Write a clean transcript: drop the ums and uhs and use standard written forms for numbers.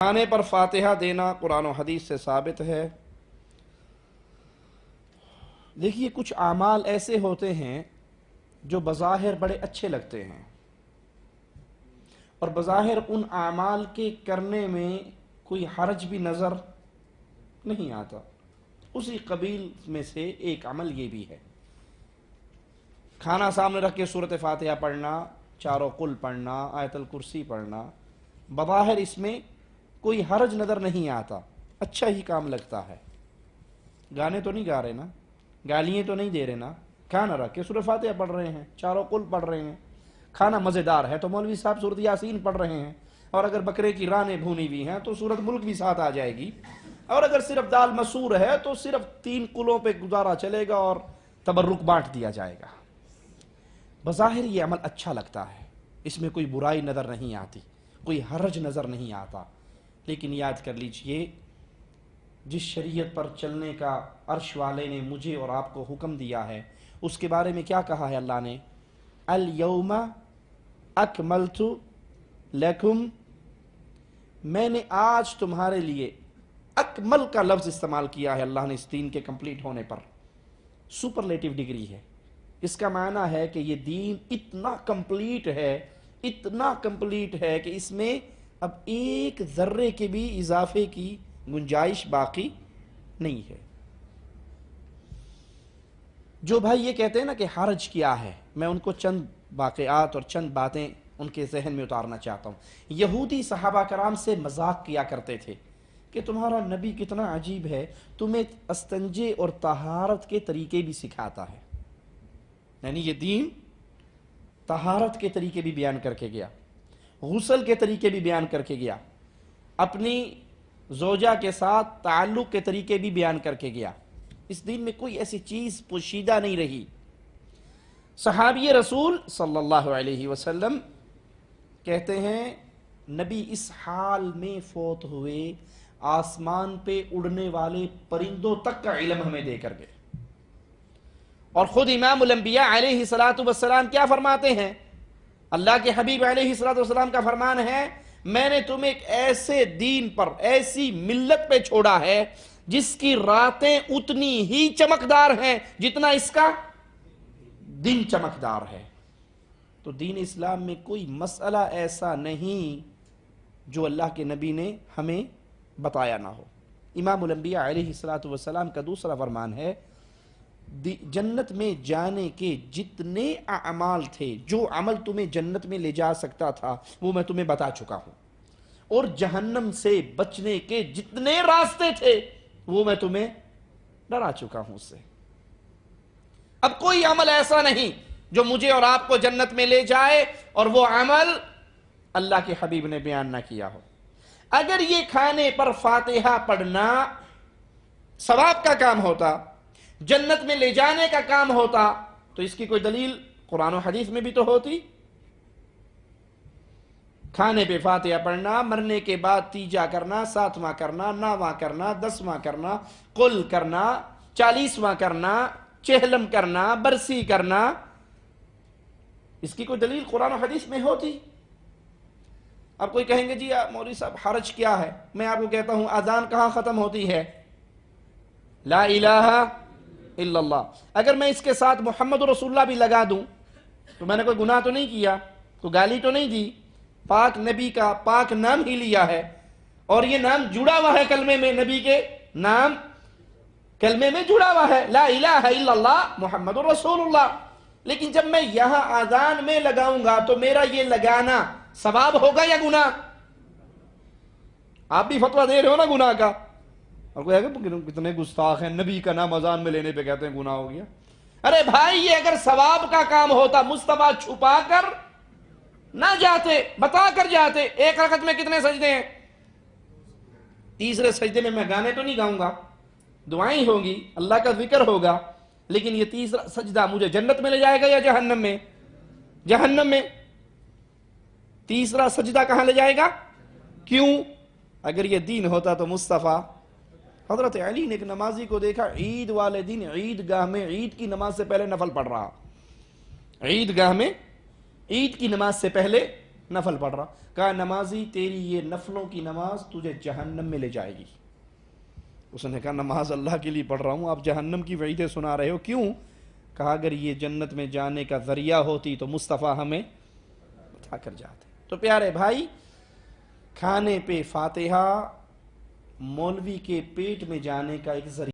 کھانے پر فاتحہ دینا قرآن و حدیث سے ثابت ہے۔ دیکھیے کچھ اعمال ایسے ہوتے ہیں جو بظاہر بڑے اچھے لگتے ہیں اور بظاہر ان اعمال کے کرنے میں کوئی حرج بھی نظر نہیں آتا۔ اسی قبیل میں سے ایک عمل یہ بھی ہے، کھانا سامنے رکھ کے سورۃ فاتحہ پڑھنا، چاروں قل پڑھنا، آیت الکرسی پڑھنا، بظاہر اس میں کوئی حرج نظر نہیں آتا، اچھا ہی کام لگتا ہے۔ گانے تو نہیں گا رہے نا، گالیاں تو نہیں دے رہے نا، کھانا رکھ کے سورۃ فاتحہ پڑھ رہے ہیں، چاروں قل پڑھ رہے ہیں، کھانا مزیدار ہے تو مولوی صاحب سورۃ یاسین پڑھ رہے ہیں، اور اگر بکرے کی رانیں بھونی ہوئی ہیں تو سورۃ ملک بھی ساتھ آ جائے گی، اور اگر صرف دال مسور ہے تو صرف 3 قلوں پہ گزارا چلے گا اور تبرک بانٹ دیا جائے گا۔ بظاہر یہ عمل اچھا لگتا ہے، اس میں کوئی برائی نظر نہیں آتی، کوئی حرج نظر نہیں آتا، لیکن یاد کر لیجئے جس شریعت پر چلنے کا عرش والے نے مجھے اور آپ کو حکم دیا ہے اس کے بارے میں کیا کہا ہے اللہ نے؟ اليوم اکملت لکم، میں نے آج تمہارے لیے، اکمل کا لفظ استعمال کیا ہے اللہ نے اس دین کے کمپلیٹ ہونے پر، سپرلیٹو ڈگری ہے، اس کا معنی ہے کہ یہ دین اتنا کمپلیٹ ہے، اتنا کمپلیٹ ہے کہ اس میں اب ایک ذرے کے بھی اضافے کی گنجائش باقی نہیں ہے۔ جو بھائی یہ کہتے ہیں نا کہ حرج کیا ہے، میں ان کو چند واقعات اور چند باتیں ان کے ذہن میں اتارنا چاہتا ہوں۔ یہودی صحابہ کرام سے مذاق کیا کرتے تھے کہ تمہارا نبی کتنا عجیب ہے، تمہیں استنجے اور طہارت کے طریقے بھی سکھاتا ہے، یعنی یہ دین طہارت کے طریقے بھی بیان کر کے گیا، غسل کے طریقے بھی بیان کر کے گیا، اپنی زوجہ کے ساتھ تعلق کے طریقے بھی بیان کر کے گیا، اس دین میں کوئی ایسی چیز پوشیدہ نہیں رہی۔ صحابی رسول صلی اللہ علیہ وسلم کہتے ہیں نبی اس حال میں فوت ہوئے آسمان پہ اڑنے والے پرندوں تک کا علم ہمیں دے کر گئے، اور خود امام الانبیاء علیہ السلام کیا فرماتے ہیں؟ اللہ کے حبیب علیہ السلام کا فرمان ہے میں نے تمہیں ایک ایسے دین پر، ایسی ملت پہ چھوڑا ہے جس کی راتیں اتنی ہی چمکدار ہیں جتنا اس کا دن چمکدار ہے۔ تو دین اسلام میں کوئی مسئلہ ایسا نہیں جو اللہ کے نبی نے ہمیں بتایا نہ ہو۔ امام الانبیاء علیہ السلام کا دوسرا فرمان ہے جنت میں جانے کے جتنے اعمال تھے، جو عمل تمہیں جنت میں لے جا سکتا تھا وہ میں تمہیں بتا چکا ہوں، اور جہنم سے بچنے کے جتنے راستے تھے وہ میں تمہیں ڈرا چکا ہوں اس سے۔ اب کوئی عمل ایسا نہیں جو مجھے اور آپ کو جنت میں لے جائے اور وہ عمل اللہ کے حبیب نے بیان نہ کیا ہو۔ اگر یہ کھانے پر فاتحہ پڑھنا ثواب کا کام ہوتا، جنت میں لے جانے کا کام ہوتا، تو اس کی کوئی دلیل قرآن و حدیث میں بھی تو ہوتی۔ کھانے پہ فاتحہ پڑھنا، مرنے کے بعد تیجا کرنا، 7واں کرنا، 9واں کرنا، 10واں کرنا، قل کرنا، 40واں کرنا، چہلم کرنا، برسی کرنا، اس کی کوئی دلیل قرآن و حدیث میں ہوتی۔ اب کوئی کہیں گے جی مولوی صاحب حرج کیا ہے؟ میں آپ کو کہتا ہوں اذان کہاں ختم ہوتی ہے؟ لا الہ الا اللہ۔ اگر میں اس کے ساتھ محمد رسول اللہ بھی لگا دوں تو میں نے کوئی گناہ تو نہیں کیا، کوئی گالی تو نہیں دی، پاک نبی کا پاک نام ہی لیا ہے، اور یہ نام جڑا ہوا ہے کلمے میں، نبی کے نام کلمے میں جڑا ہوا ہے، لا الہ الا اللہ محمد رسول اللہ۔ لیکن جب میں یہاں اذان میں لگاؤں گا تو میرا یہ لگانا ثواب ہوگا یا گناہ؟ آپ بھی فتویٰ دے رہے ہو نا گناہ کا، اور کوئی کہ کتنے گستاخ ہیں، نبی کا نام اذان میں لینے پہ کہتے ہیں گناہ ہو گیا۔ ارے بھائی یہ اگر ثواب کا کام ہوتا مصطفیٰ چھپا کر نہ جاتے، بتا کر جاتے۔ ایک رکعت میں کتنے سجدے ہیں؟ تیسرے سجدے میں گانے تو نہیں گاؤں گا، دعائیں ہوں گی، اللہ کا ذکر ہوگا، لیکن یہ تیسرا سجدہ مجھے جنت میں لے جائے گا یا جہنم میں؟ جہنم میں۔ تیسرا سجدہ کہاں لے جائے گا؟ کیوں؟ اگر یہ دین ہوتا تو مصطفیٰ، حضرت علی نے ایک نمازی کو دیکھا عید والے دن عید گاہ میں عید کی نماز سے پہلے نفل پڑھ رہا، عید گاہ میں عید کی نماز سے پہلے نفل پڑھ رہا. کہا نمازی تیری یہ نفلوں کی نماز تجھے جہنم میں لے جائے گی. اس نے کہا نماز اللہ کے لیے پڑھ رہا ہوں، آپ جہنم کی وعیدیں سنا رہے ہو، کیوں؟ کہا اگر یہ جنت میں جانے کا ذریعہ ہوتی تو مصطفیٰ ہمیں بتا کر جاتے. تو پیارے بھائی، کھانے پہ فاتحہ مولوی کے پیٹ میں جانے کا ایک ذریعہ